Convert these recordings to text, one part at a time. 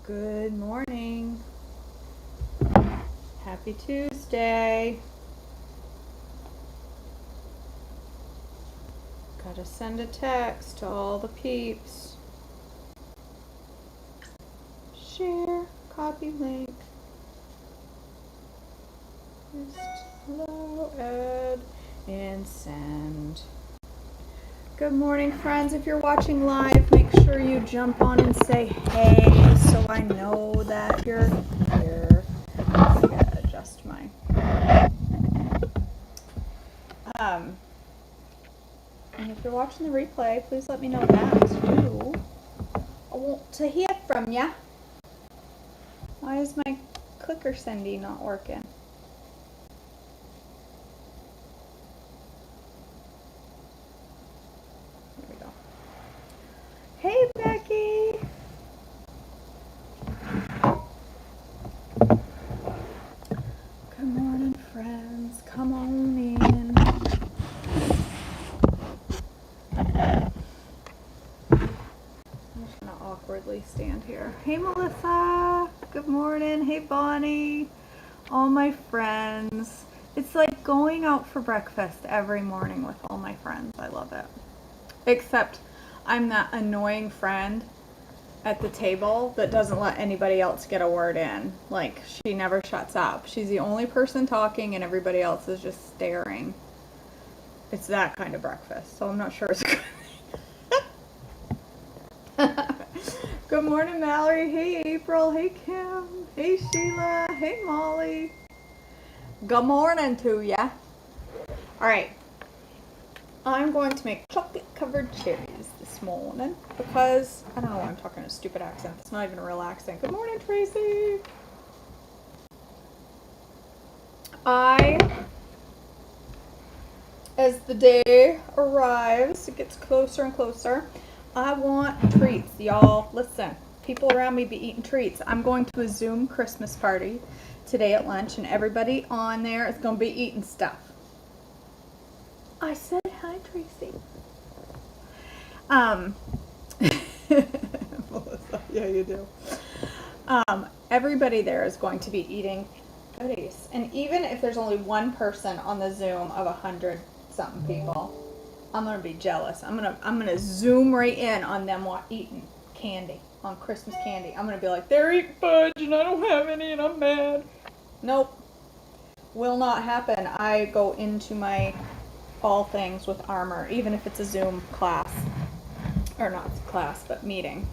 Good morning. Happy Tuesday. Gotta send a text to all the peeps. Share, copy link. Just hello, Ed, and send. Good morning, friends. If you're watching live, make sure you jump on and say hey so I know that you're here. I gotta adjust my and if you're watching the replay, please let me know that too. I want to hear from ya. Why is my clicker sendy not working? There we go. Hey, Becky. Good morning, friends. Come on in. I'm just gonna awkwardly stand here. Hey, Melissa. Good morning. Hey, Bonnie. All my friends. It's like going out for breakfast every morning with all my friends. I love it. Except I'm that annoying friend at the table that doesn't let anybody else get a word in. Like, she never shuts up. She's the only person talking and everybody else is just staring. It's that kind of breakfast, so I'm not sure it's good. Good morning, Mallory. Hey, April. Hey, Kim. Hey, Sheila. Hey, Molly. Good morning to ya. All right. I'm going to make chocolate covered cherries this morning because I don't know why I'm talking in a stupid accent. It's not even a real accent. Good morning, Tracy. As the day arrives, it gets closer and closer, I want treats, y'all. Listen, people around me be eating treats. I'm going to a Zoom Christmas party today at lunch, and everybody on there is going to be eating stuff. I said hi, Tracy. Melissa, yeah, you do. Everybody there is going to be eating goodies, and even if there's only one person on the Zoom of 100-something people, I'm gonna be jealous. I'm gonna zoom right in on them eating candy, on Christmas candy. I'm gonna be like, they're eating fudge and I don't have any and I'm mad. Nope, will not happen. I go into my all things with armor, even if it's a Zoom class, or not class, but meeting.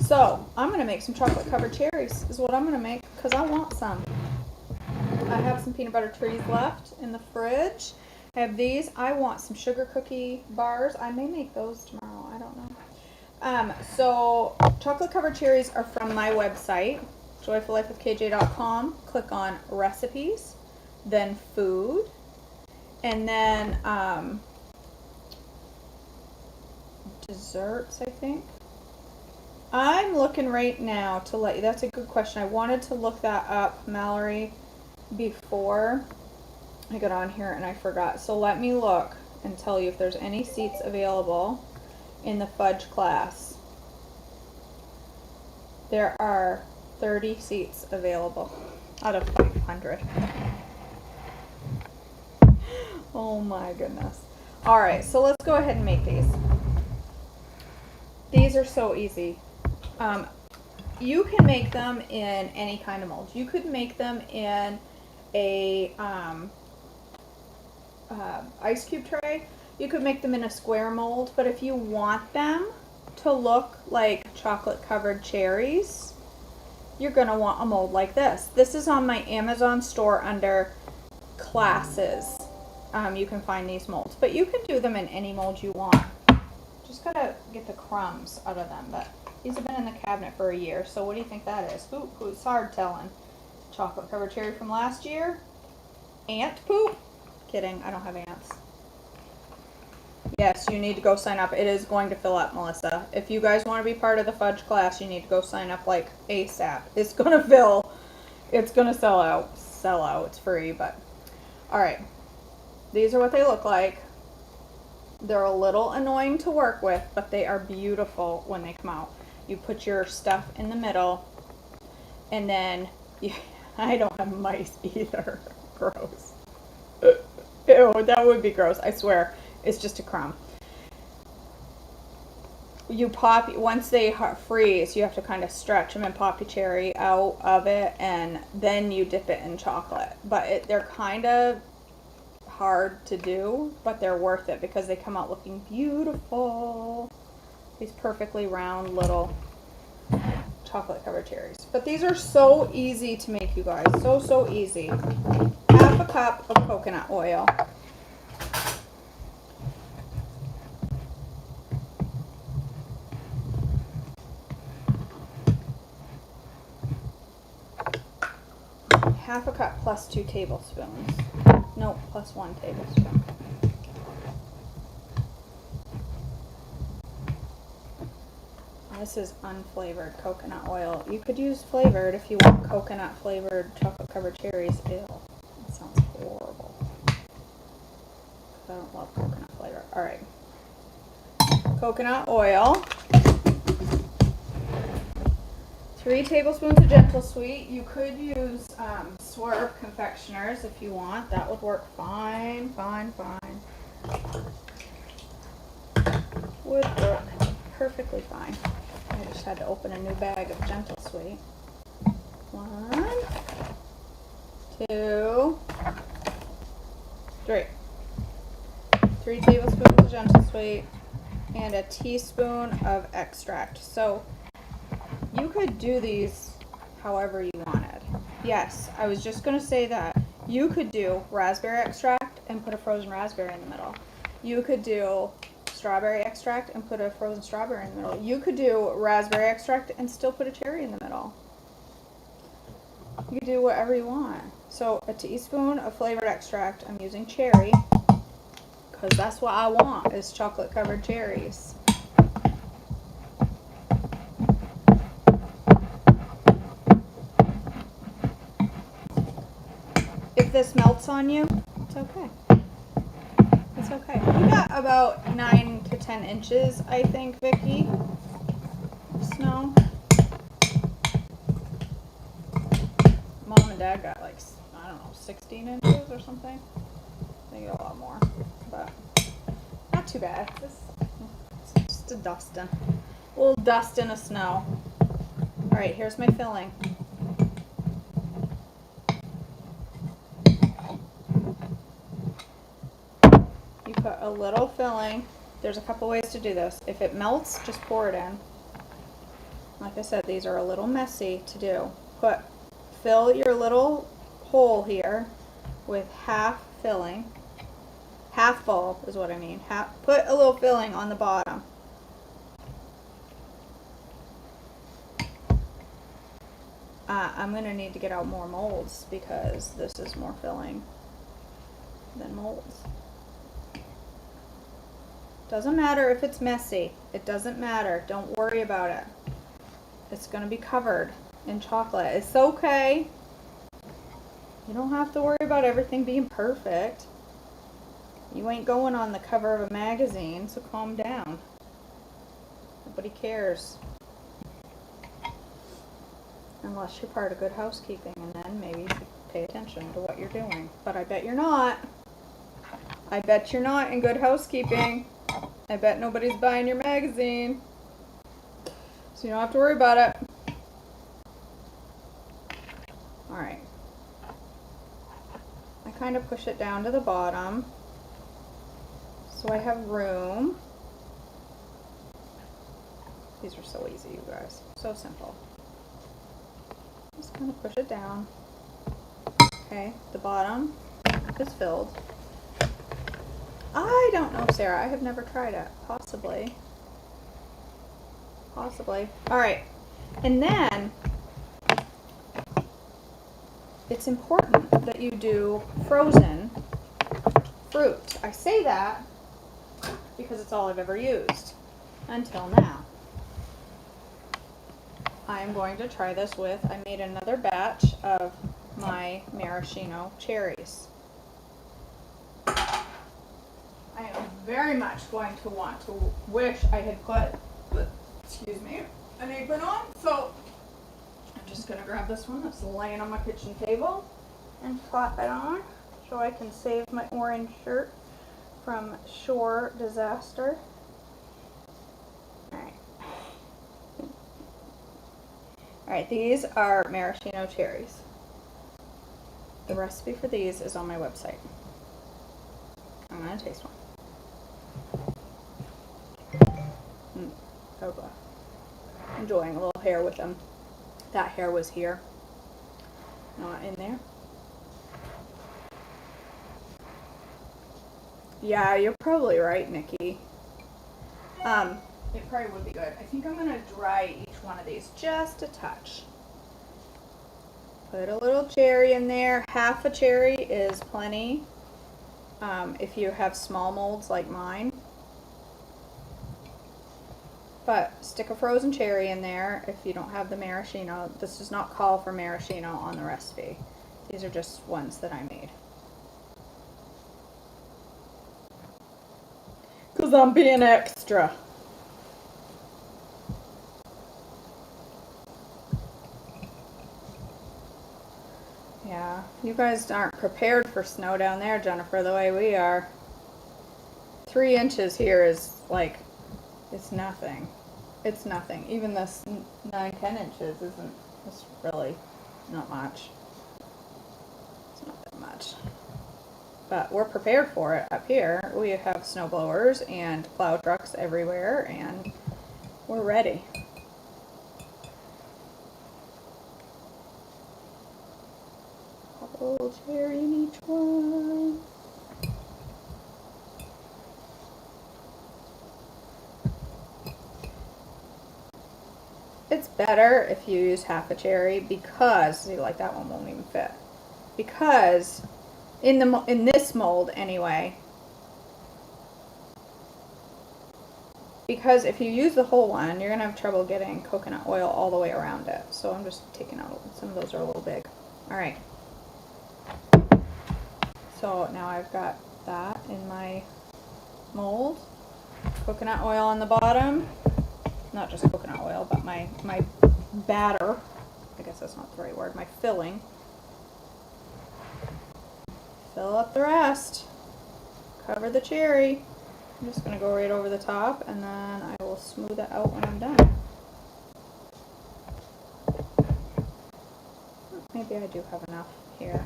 So I'm gonna make some chocolate covered cherries is what I'm gonna make because I want some. I have some peanut butter trees left in the fridge. I have these. I want some sugar cookie bars. I may make those tomorrow. I don't know. So chocolate covered cherries are from my website, joyfullifewithkj.com. Click on recipes, then food, and then desserts, I think. I'm looking right now to let you, that's a good question. I wanted to look that up, Mallory, before I got on here and I forgot. So let me look and tell you if there's any seats available in the fudge class. There are 30 seats available out of 500. Oh my goodness. All right, so let's go ahead and make these. These are so easy. You can make them in any kind of mold. You could make them in a ice cube tray. You could make them in a square mold, but if you want them to look like chocolate covered cherries, you're gonna want a mold like this. This is on my Amazon store under classes. You can find these molds, but you can do them in any mold you want. Just gotta get the crumbs out of them, but these have been in the cabinet for a year, so what do you think that is? Ooh, it's hard telling. Chocolate covered cherry from last year. Ant poop? Kidding, I don't have ants. Yes, you need to go sign up. It is going to fill up, Melissa. If you guys want to be part of the fudge class, you need to go sign up like ASAP. It's gonna fill. It's gonna sell out. Sell out. It's free, but all right. These are what they look like. They're a little annoying to work with, but they are beautiful when they come out. You put your stuff in the middle, And then, I don't have mice either. Gross. Ew, that would be gross. I swear. It's just a crumb. You pop, once they freeze, you have to kind of stretch them and pop your cherry out of it, and then you dip it in chocolate. But they're kind of hard to do, but they're worth it because they come out looking beautiful. These perfectly round little chocolate covered cherries. But these are so easy to make, you guys. So easy. Half a cup of coconut oil. Half a cup plus 2 tablespoons. No, plus 1 tablespoon. This is unflavored coconut oil. You could use flavored if you want coconut flavored chocolate covered cherries. Ew, that sounds horrible. I don't love coconut flavor. All right. Coconut oil. 3 tablespoons of Gentle Sweet. You could use Swerve confectioners if you want. That would work fine. Would work perfectly fine. I just had to open a new bag of Gentle Sweet. 1, 2, 3. 3 tablespoons of Gentle Sweet and a teaspoon of extract. So you could do these however you wanted. Yes, I was just going to say that. You could do raspberry extract and put a frozen raspberry in the middle. You could do strawberry extract and put a frozen strawberry in the middle. You could do raspberry extract and still put a cherry in the middle. You could do whatever you want. So a teaspoon of flavored extract. I'm using cherry because that's what I want, is chocolate covered cherries. If this melts on you, it's okay. It's okay. We got about 9 to 10 inches, I think, Vicki, of snow. Mom and Dad got like, I don't know, 16 inches or something. They got a lot more, but not too bad. It's just a dusting. A little dusting of snow. All right, here's my filling. You put a little filling. There's a couple ways to do this. If it melts, just pour it in. Like I said, these are a little messy to do. Fill your little hole here with half filling. Half full is what I mean. Put a little filling on the bottom. I'm going to need to get out more molds because this is more filling than molds. Doesn't matter if it's messy. It doesn't matter. Don't worry about it. It's going to be covered in chocolate. It's okay. You don't have to worry about everything being perfect. You ain't going on the cover of a magazine, so calm down. Nobody cares. Unless you're part of Good Housekeeping, and then maybe you should pay attention to what you're doing. But I bet you're not. I bet you're not in Good Housekeeping. I bet nobody's buying your magazine. So you don't have to worry about it. Alright. I kind of push it down to the bottom so I have room. These are so easy, you guys. So simple. Just kind of push it down. Okay, the bottom is filled. I don't know, Sarah. I have never tried it. Possibly. Possibly. Alright. And then it's important that you do frozen fruit. I say that because it's all I've ever used until now. I'm going to try this with, I made another batch of my maraschino cherries. I am very much going to want to wish I had put, excuse me, an apron on. So I'm just gonna grab this one that's laying on my kitchen table and flop it on so I can save my orange shirt from shore disaster. Alright. Alright, these are maraschino cherries. The recipe for these is on my website. I'm gonna taste one. Oh, enjoying a little hair with them. That hair was here, not in there. Yeah, you're probably right, Nikki. It probably would be good. I think I'm gonna dry each one of these just a touch. Put a little cherry in there. Half a cherry is plenty. If you have small molds like mine. But stick a frozen cherry in there if you don't have the maraschino. This does not call for maraschino on the recipe. These are just ones that I made. Because I'm being extra. Yeah, you guys aren't prepared for snow down there, Jennifer, the way we are. 3 inches here is like, it's nothing. It's nothing. Even this 9-10 inches isn't, it's really not much. It's not that much. But we're prepared for it up here. We have snow blowers and plow trucks everywhere, and we're ready. Couple cherry in each one. It's better if you use half a cherry because, see, like that one won't even fit. Because in this mold anyway, because if you use the whole one, you're gonna have trouble getting coconut oil all the way around it. So I'm just taking out, some of those are a little big. All right. So now I've got that in my mold. Coconut oil on the bottom. Not just coconut oil, but my batter. I guess that's not the right word. My filling. Fill up the rest. Cover the cherry. I'm just going to go right over the top, and then I will smooth it out when I'm done. Maybe I do have enough here.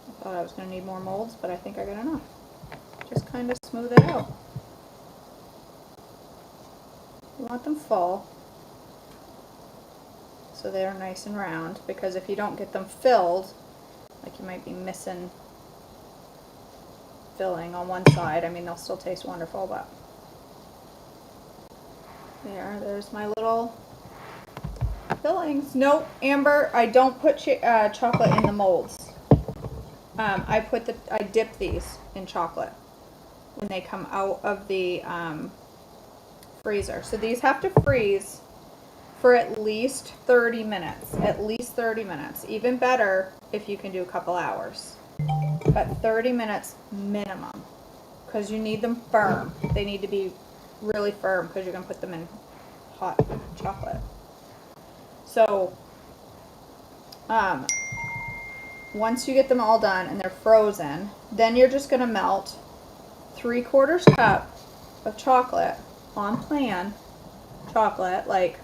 I thought I was going to need more molds, but I think I got enough. Just kind of smooth it out. You want them full so they're nice and round, because if you don't get them filled, like you might be missing filling on one side. I mean, they'll still taste wonderful, but there's my little fillings. Nope, Amber, I don't put chocolate in the molds. I dip these in chocolate when they come out of the freezer. So these have to freeze for at least 30 minutes. At least 30 minutes. Even better if you can do a couple hours. But 30 minutes minimum. Because you need them firm. They need to be really firm because you're going to put them in hot chocolate. So, once you get them all done and they're frozen, then you're just going to melt 3/4 cup of chocolate on plan chocolate, like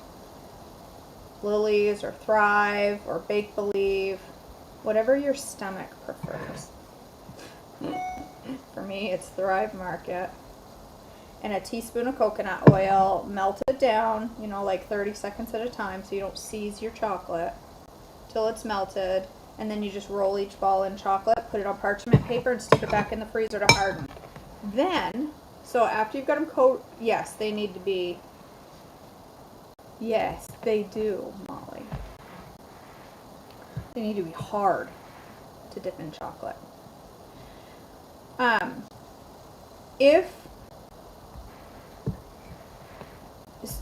Lily's or Thrive or Bake Believe, whatever your stomach prefers. For me, it's Thrive Market. And a teaspoon of coconut oil, melt it down, you know, like 30 seconds at a time so you don't seize your chocolate till it's melted. And then you just roll each ball in chocolate, put it on parchment paper, and stick it back in the freezer to harden. Then, so after you've got them coated, yes, they need to be, yes, they do, Molly. They need to be hard to dip in chocolate.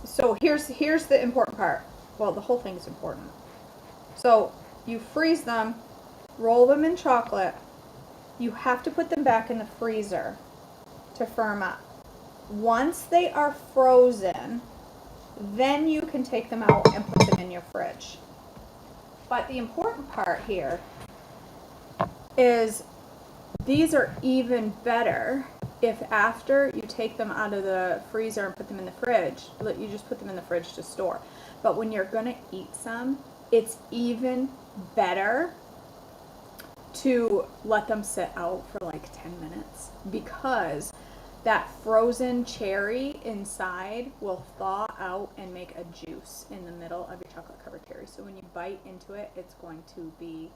So here's the important part. Well, the whole thing is important. So you freeze them, roll them in chocolate. You have to put them back in the freezer to firm up. Once they are frozen, Then you can take them out and put them in your fridge. But the important part here is these are even better if after you take them out of the freezer and put them in the fridge, you just put them in the fridge to store. But when you're gonna eat some, it's even better to let them sit out for like 10 minutes, because that frozen cherry inside will thaw out and make a juice in the middle of your chocolate covered cherry. So when you bite into it, it's going to be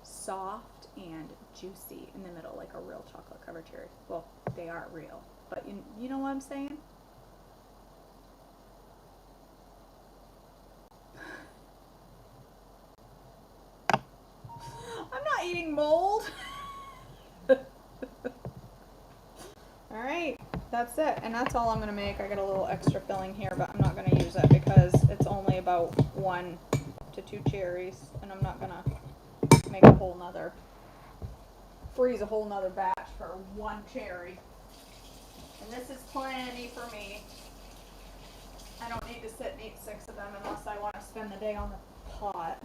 soft and juicy in the middle, like a real chocolate covered cherry. Well, they are real, but you know what I'm saying? I'm not eating mold. All right, that's it, and that's all I'm gonna make. I got a little extra filling here, but I'm not gonna use it because it's only about 1 to 2 cherries, and I'm not gonna make a whole nother, freeze a whole nother batch for 1 cherry. And this is plenty for me. I don't need to sit and eat 6 of them unless I want to spend the day on the pot.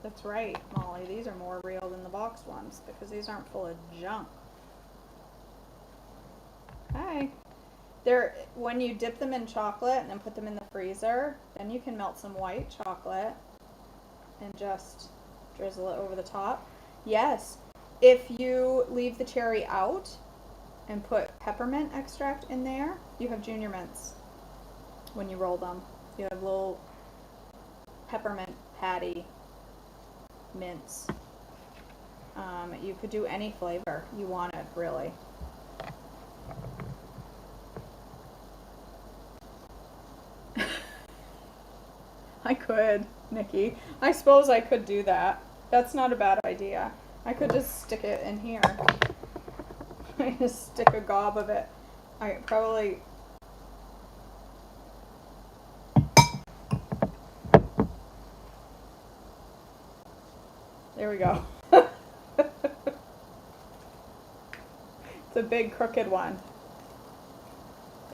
That's right, Molly, these are more real than the box ones because these aren't full of junk. Okay. When you dip them in chocolate and then put them in the freezer, then you can melt some white chocolate and just drizzle it over the top. Yes, if you leave the cherry out and put peppermint extract in there, you have junior mints when you roll them. You have little peppermint patty mints. You could do any flavor you wanted, really. I could, Nikki. I suppose I could do that. That's not a bad idea. I could just stick it in here. I just stick a gob of it. I probably... There we go. It's a big crooked one.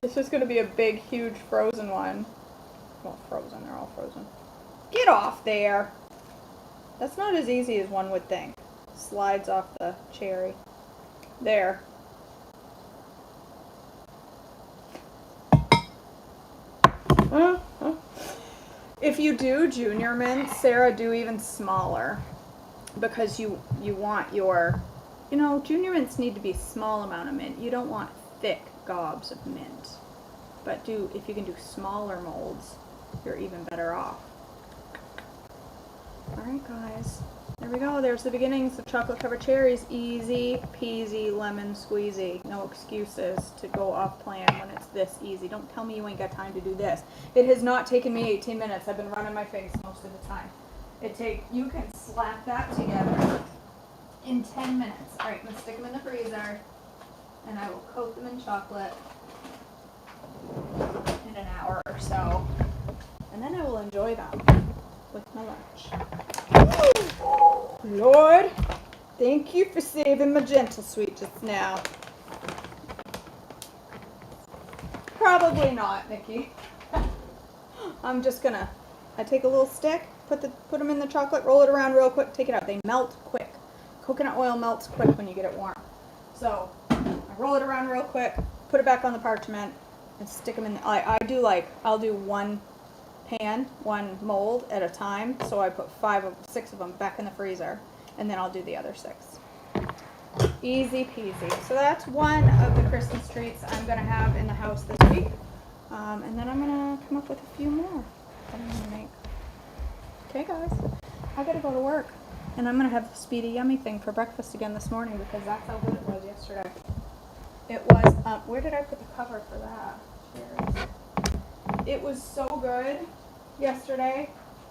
It's just going to be a big, huge frozen one. Well, frozen. They're all frozen. Get off there. That's not as easy as one would think. Slides off the cherry. There. If you do junior mints, Sarah, do even smaller. Because you want your, junior mints need to be small amount of mint. You don't want thick gobs of mint. But if you can do smaller molds, you're even better off. Alright guys, there we go. There's the beginnings of chocolate covered cherries. Easy peasy lemon squeezy. No excuses to go off plan when it's this easy. Don't tell me you ain't got time to do this. It has not taken me 18 minutes. I've been running my face most of the time. You can slap that together in 10 minutes. Alright, I'm going to stick them in the freezer and I will coat them in chocolate in an hour or so. And then I will enjoy them with my lunch. Lord, thank you for saving my gentle sweet just now. Probably not, Nikki. I take a little stick, put them in the chocolate, roll it around real quick, take it out. They melt quick. Coconut oil melts quick when you get it warm. So I roll it around real quick, put it back on the parchment, and stick them in. I'll do one pan, one mold at a time. So I put 6 of them back in the freezer, and then I'll do the other 6. Easy peasy. So that's one of the Christmas treats I'm gonna have in the house this week, and then I'm gonna come up with a few more that I'm gonna make. Okay, guys, I gotta go to work, and I'm gonna have the Speedy Yummy thing for breakfast again this morning because that's how good it was yesterday. It was. Where did I put the cover for that? Cheers. It was so good yesterday.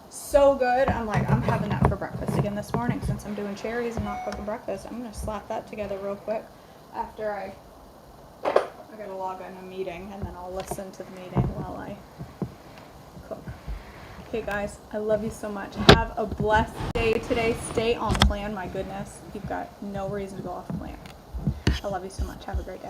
So good. I'm having that for breakfast again this morning since I'm doing cherries and not cooking breakfast. I'm going to slap that together real quick after I got to log in a meeting, and then I'll listen to the meeting while I cook. Okay, guys, I love you so much. Have a blessed day today. Stay on plan. My goodness, you've got no reason to go off plan. I love you so much. Have a great day.